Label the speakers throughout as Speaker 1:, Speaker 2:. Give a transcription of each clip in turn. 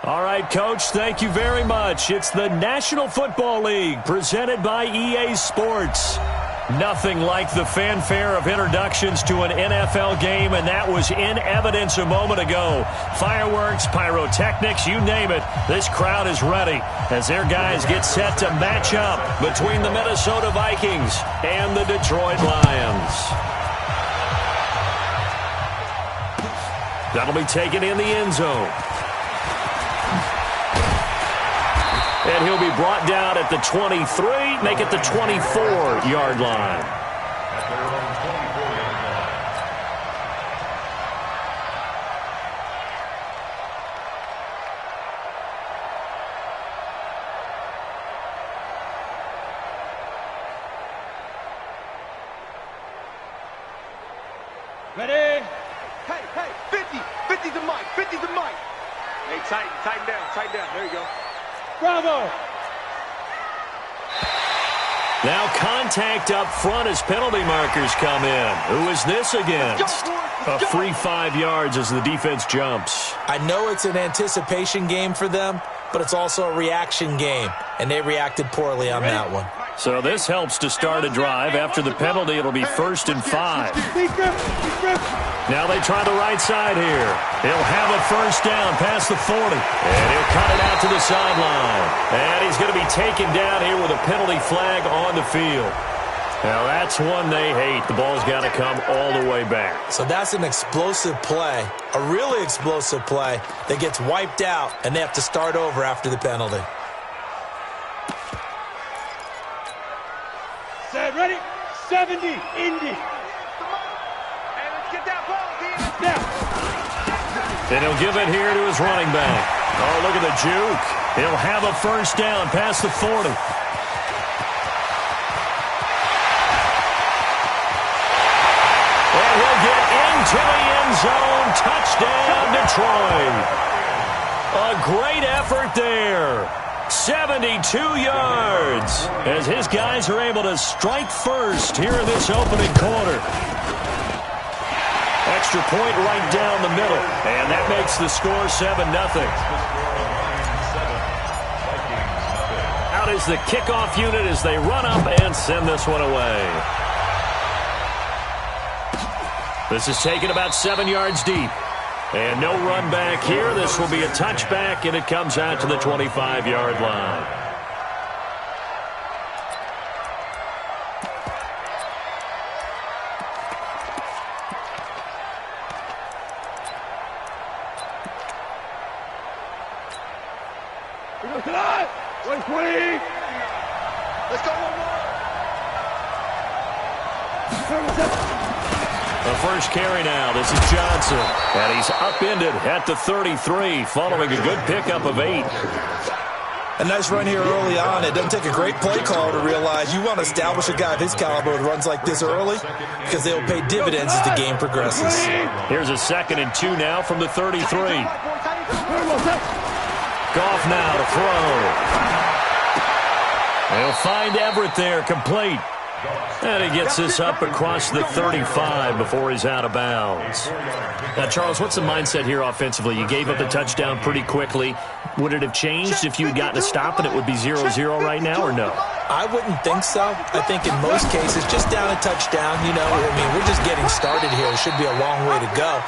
Speaker 1: All right, Coach, thank you very much. It's the National Football League presented by EA Sports. Nothing like the fanfare of introductions to an NFL game, and that was in evidence a moment ago. Fireworks, pyrotechnics, you name it. This crowd is ready as their guys get set to match up between the Minnesota Vikings and the Detroit Lions. That'll be taken in the end zone. And he'll be brought down at the 23, make it the 24-yard line.
Speaker 2: Ready? Hey, 50. 50's the mic. 50's the mic. Hey, tighten down. There you go. Bravo!
Speaker 1: Now contact up front as penalty markers come in. Who is this against? A free 5 yards as the defense jumps.
Speaker 3: I know it's an anticipation game for them, but it's also a reaction game, and they reacted poorly on that one.
Speaker 1: So this helps to start a drive. After the penalty, it'll be 1st and 5. Now they try the right side here. He'll have a first down past the 40. And he'll cut it out to the sideline. And he's going to be taken down here with a penalty flag on the field. Now that's one they hate. The ball's got to come all the way back.
Speaker 3: So that's an explosive play, a really explosive play that gets wiped out, and they have to start over after the penalty.
Speaker 2: Set, ready? 70, Indy.
Speaker 1: And he'll give it here to his running back. Oh, look at the juke. He'll have a first down past the 40. And he'll get into the end zone. Touchdown, Detroit. A great effort there. 72 yards as his guys are able to strike first here in this opening quarter. Extra point right down the middle, and that makes the score 7-0. Out is the kickoff unit as they run up and send this one away. This is taken about 7 yards deep. And no run back here. This will be a touchback, and it comes out to the 25-yard line.
Speaker 2: Let's go one more.
Speaker 1: The first carry now. This is Johnson. And he's upended at the 33 following a good pickup of 8.
Speaker 3: A nice run here early on. It doesn't take a great play call to realize you want to establish a guy of his caliber who runs like this early because they will pay dividends as the game progresses.
Speaker 1: Here's a 2nd and 2 now from the 33. Goff now to throw. They'll find Everett there, complete. And he gets this up across the 35 before he's out of bounds. Now, Charles, what's the mindset here offensively? You gave up the touchdown pretty quickly. Would it have changed if you had gotten a stop and it would be 0-0 right now, or no?
Speaker 3: I wouldn't think so. I think in most cases, just down a touchdown, we're just getting started here. It should be a long way to go.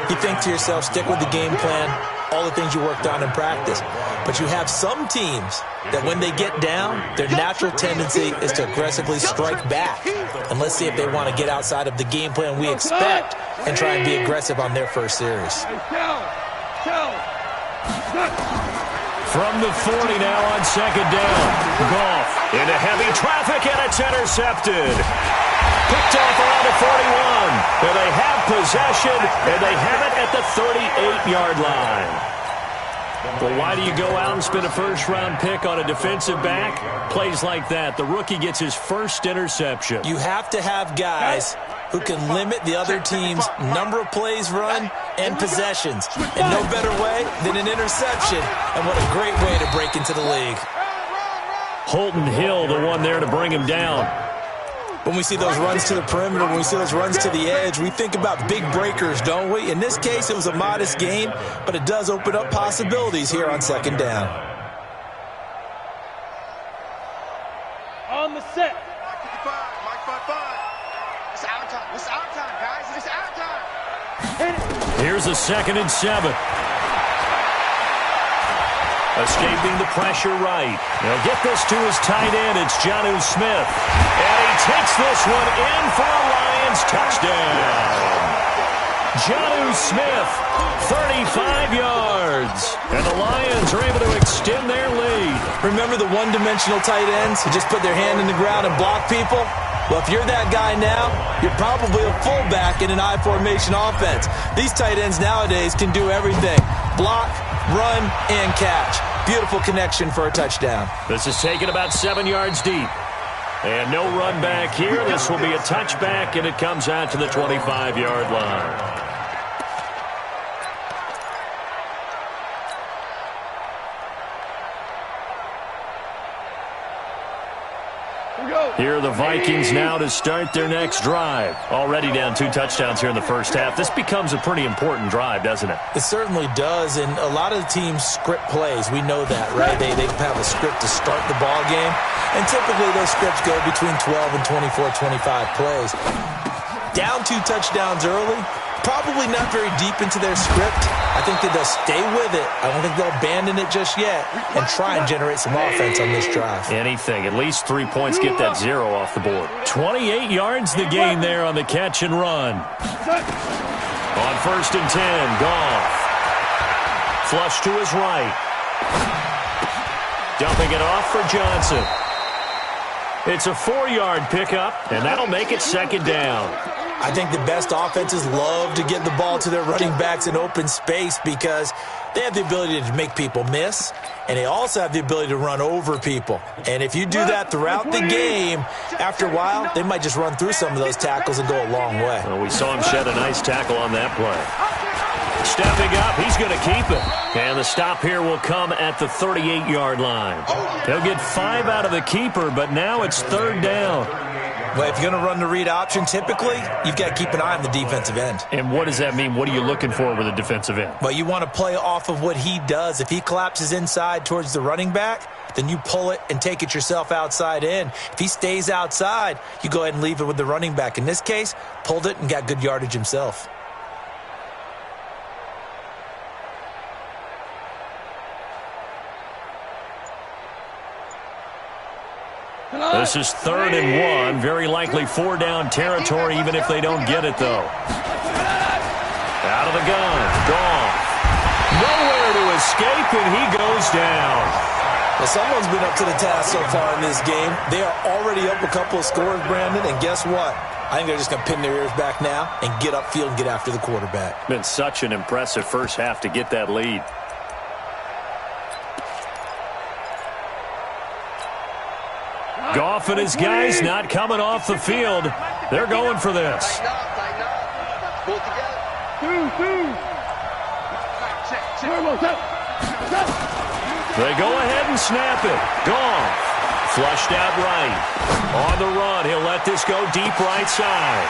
Speaker 3: You think to yourself, stick with the game plan, all the things you worked on in practice. But you have some teams that when they get down, their natural tendency is to aggressively strike back. And let's see if they want to get outside of the game plan we expect and try and be aggressive on their first series.
Speaker 1: From the 40 now on 2nd down. Goff into heavy traffic, and it's intercepted. Picked off around the 41. And they have possession, and they have it at the 38-yard line. Well, why do you go out and spend a first-round pick on a defensive back? Plays like that. The rookie gets his first interception.
Speaker 3: You have to have guys who can limit the other team's number of plays run and possessions. And no better way than an interception. And what a great way to break into the league.
Speaker 1: Holton Hill, the one there to bring him down.
Speaker 3: When we see those runs to the perimeter, when we see those runs to the edge, we think about big breakers, don't we? In this case, it was a modest gain, but it does open up possibilities here on second down.
Speaker 2: On the set.
Speaker 4: Mike 55, Mike 55. It's our time. It's our time, guys. It's our time.
Speaker 1: Here's a 2nd and 7. Escaping the pressure right. They'll get this to his tight end. It's Jonnu Smith. And he takes this one in for a Lions touchdown. Jonnu Smith, 35 yards. And the Lions are able to extend their lead.
Speaker 3: Remember the one-dimensional tight ends who just put their hand in the ground and block people? Well, if you're that guy now, you're probably a fullback in an I-formation offense. These tight ends nowadays can do everything. Block, run, and catch. Beautiful connection for a touchdown.
Speaker 1: This is taken about 7 yards deep. And no run back here. This will be a touchback, and it comes out to the 25-yard line. Here are the Vikings now to start their next drive. Already down 2 touchdowns here in the first half. This becomes a pretty important drive, doesn't it?
Speaker 3: It certainly does, and a lot of the teams script plays. We know that, right? They have a script to start the ball game, and typically those scripts go between 12 and 24, 25 plays. Down 2 touchdowns early, probably not very deep into their script. I think that they'll stay with it. I don't think they'll abandon it just yet and try and generate some offense on this drive.
Speaker 1: Anything. At least 3 points. Get that 0 off the board. 28 yards the gain there on the catch and run. On 1st and 10, Goff. Flush to his right. Dumping it off for Johnson. It's a 4-yard pickup, and that'll make it 2nd down.
Speaker 3: I think the best offenses love to get the ball to their running backs in open space because they have the ability to make people miss, and they also have the ability to run over people. And if you do that throughout the game, after a while, they might just run through some of those tackles and go a long way.
Speaker 1: Well, we saw him shed a nice tackle on that play. Stepping up, he's going to keep it. And the stop here will come at the 38-yard line. They'll get 5 out of the keeper, but now it's 3rd down.
Speaker 3: Well, if you're going to run the read option, typically, you've got to keep an eye on the defensive end.
Speaker 1: And what does that mean? What are you looking for with a defensive end?
Speaker 3: Well, you want to play off of what he does. If he collapses inside towards the running back, then you pull it and take it yourself outside in. If he stays outside, you go ahead and leave it with the running back. In this case, pulled it and got good yardage himself.
Speaker 1: This is 3rd and 1. Very likely 4-down territory, even if they don't get it, though. Out of the gun. Goff. Nowhere to escape, and he goes down.
Speaker 3: Well, someone's been up to the task so far in this game. They are already up a couple of scores, Brandon, and guess what? I think they're just going to pin their ears back now and get upfield and get after the quarterback.
Speaker 1: Been such an impressive first half to get that lead. Goff and his guys not coming off the field. They're going for this.
Speaker 4: Tighten up. Pull together.
Speaker 1: They go ahead and snap it. Goff. Flushed out right. On the run, he'll let this go deep right side.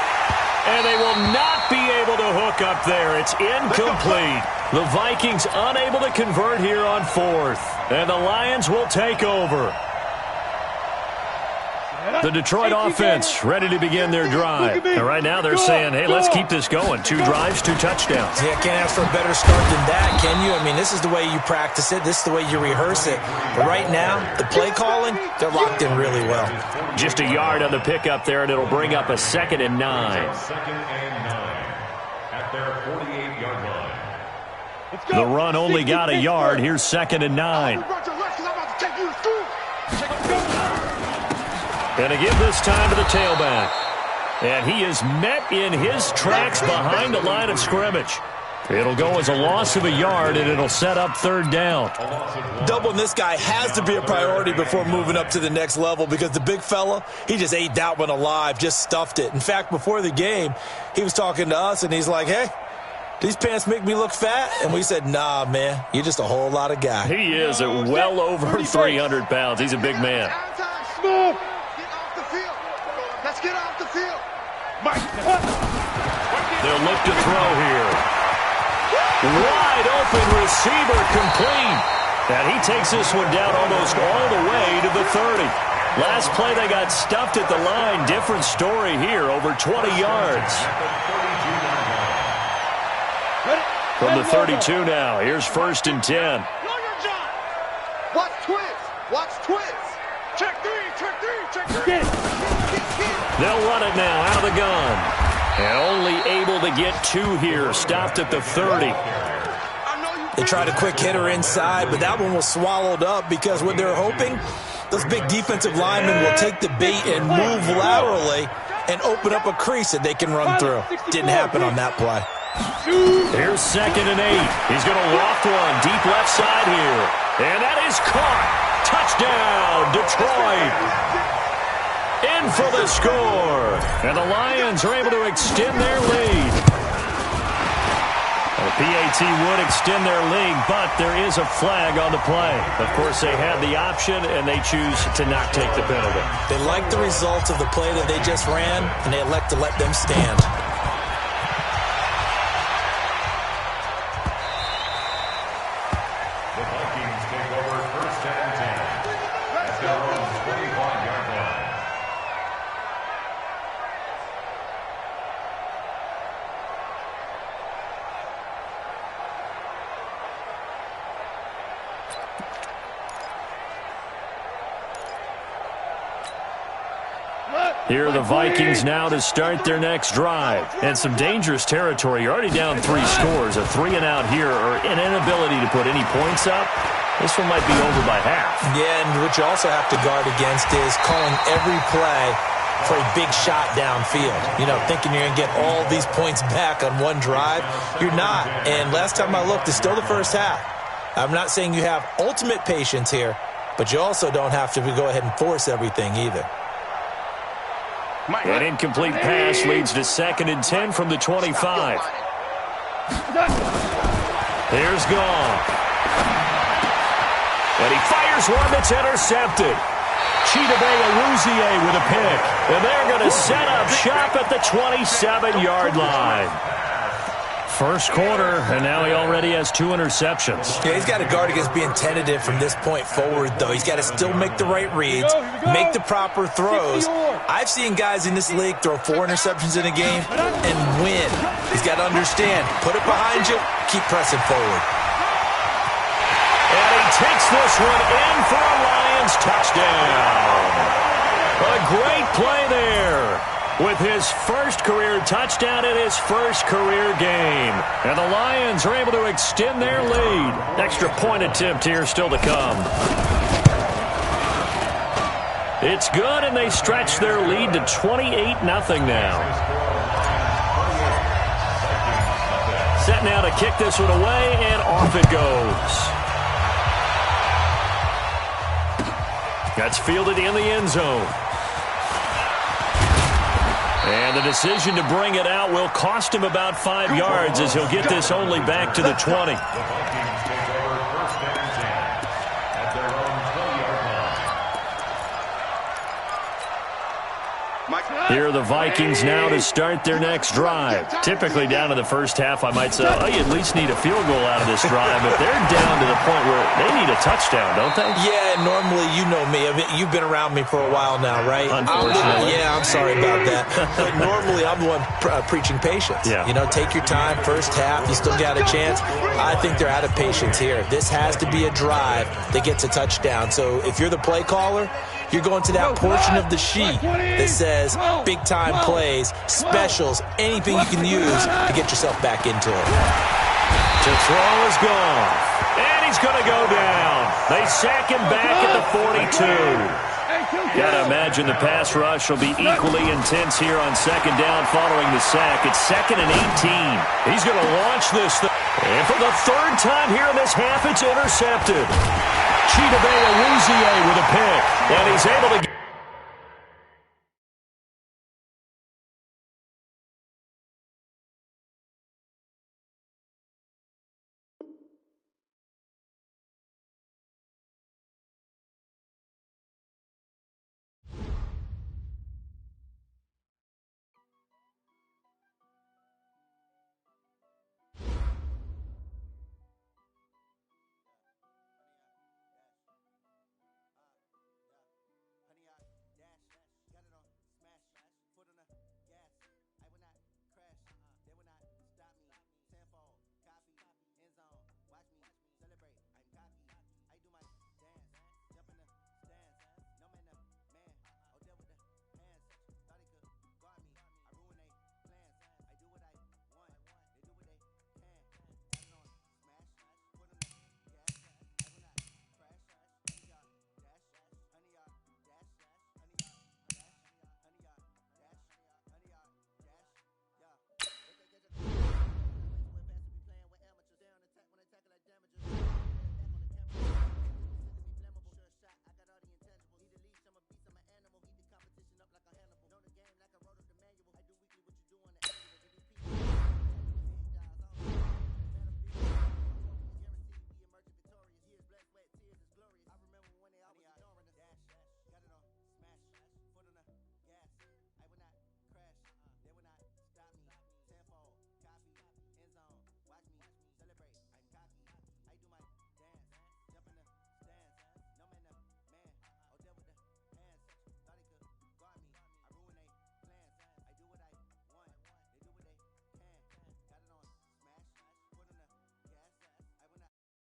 Speaker 1: And they will not be able to hook up there. It's incomplete. The Vikings unable to convert here on 4th. And the Lions will take over. The Detroit offense ready to begin their drive. And right now they're saying, hey, let's keep this going. 2 drives, 2 touchdowns.
Speaker 3: Yeah, can't ask for a better start than that, can you? I mean, this is the way you practice it. This is the way you rehearse it. But right now, the play calling, they're locked in really well.
Speaker 1: Just a yard on the pickup there, and it'll bring up a 2nd and 9.
Speaker 5: At their 48-yard line.
Speaker 1: The run only got a yard. Here's 2nd and 9. And to give this time to the tailback. And he is met in his tracks behind the line of scrimmage. It'll go as a loss of a yard, and it'll set up 3rd down.
Speaker 3: Doubling this guy has to be a priority before moving up to the next level because the big fella, he just ate that one alive, just stuffed it. In fact, before the game, he was talking to us, and he's like, hey, these pants make me look fat? And we said, nah, man, you're just a whole lot of guy.
Speaker 1: He is at well over 300 pounds. He's a big man.
Speaker 4: Get off the field. Let's get off
Speaker 1: They'll look to throw here. Wide open receiver complete. And he takes this one down almost all the way to the 30. Last play they got stuffed at the line. Different story here, over 20 yards. From the 32 now, here's 1st and 10.
Speaker 4: Watch twist. Watch twist. Check three. Check three. Check three.
Speaker 1: They'll run it now out of the gun. And only able to get 2 here. Stopped at the 30.
Speaker 3: They tried a quick hitter inside, but that one was swallowed up because what they're hoping, those big defensive linemen will take the bait and move laterally and open up a crease that they can run through. Didn't happen on that play.
Speaker 1: Here's 2nd and 8. He's going to loft one deep left side here. And that is caught. Touchdown, Detroit. In for the score. And the Lions are able to extend their lead. The PAT would extend their lead, but there is a flag on the play. Of course, they had the option, and they choose to not take the penalty.
Speaker 3: They like the results of the play that they just ran, and they elect to let them stand.
Speaker 5: The Vikings take over 1st and 10 at their own 25-yard line.
Speaker 1: Here are the Vikings now to start their next drive. And some dangerous territory. You're already down 3 scores. A 3-and-out here, or an inability to put any points up. This one might be over by half.
Speaker 3: Yeah, and what you also have to guard against is calling every play for a big shot downfield. You know, thinking you're going to get all these points back on one drive. You're not. And last time I looked, it's still the first half. I'm not saying you have ultimate patience here, but you also don't have to go ahead and force everything either.
Speaker 1: An incomplete pass leads to 2nd and 10 from the 25. Here's Goff. And he fires one that's intercepted. YooJV15's with a pick. And they're going to set up shop at the 27-yard line. First quarter, and now he already has 2 interceptions.
Speaker 3: Yeah, he's got to guard against being tentative from this point forward, though. He's got to still make the right reads, make the proper throws. I've seen guys in this league throw 4 interceptions in a game and win. He's got to understand, put it behind you, keep pressing forward.
Speaker 1: And he takes this one in for a Lions touchdown. A great play there. With his first career touchdown in his first career game. And the Lions are able to extend their lead. Extra point attempt here still to come. It's good, and they stretch their lead to 28-0 now. Set now to kick this one away, and off it goes. That's fielded in the end zone. And the decision to bring it out will cost him about 5 yards as he'll get this only back to the 20.
Speaker 5: The Vikings take over 1st and 10 at their own 20-yard line.
Speaker 1: Here are the Vikings now to start their next drive. Typically down to the first half, I might say, oh, you at least need a field goal out of this drive. But they're down to the point where they need a touchdown, don't they?
Speaker 3: Yeah, normally, you know me. I mean, you've been around me for a while now, right?
Speaker 1: Unfortunately.
Speaker 3: Yeah, I'm sorry about that. But normally, I'm the one preaching patience.
Speaker 1: Yeah.
Speaker 3: You know, take your time, first half, you still got a chance. I think they're out of patience here. This has to be a drive that gets a touchdown. So if you're the play caller, you're going to that portion of the sheet that says big-time plays, specials, anything you can use to get yourself back into it.
Speaker 1: To throw is gone. And he's going to go down. They sack him back at the 42. Got to imagine the pass rush will be equally intense here on 2nd down following the sack. It's 2nd and 18. He's going to launch this thing. And for the 3rd time here in this half, it's intercepted. YooJV15's with a pick. And he's able to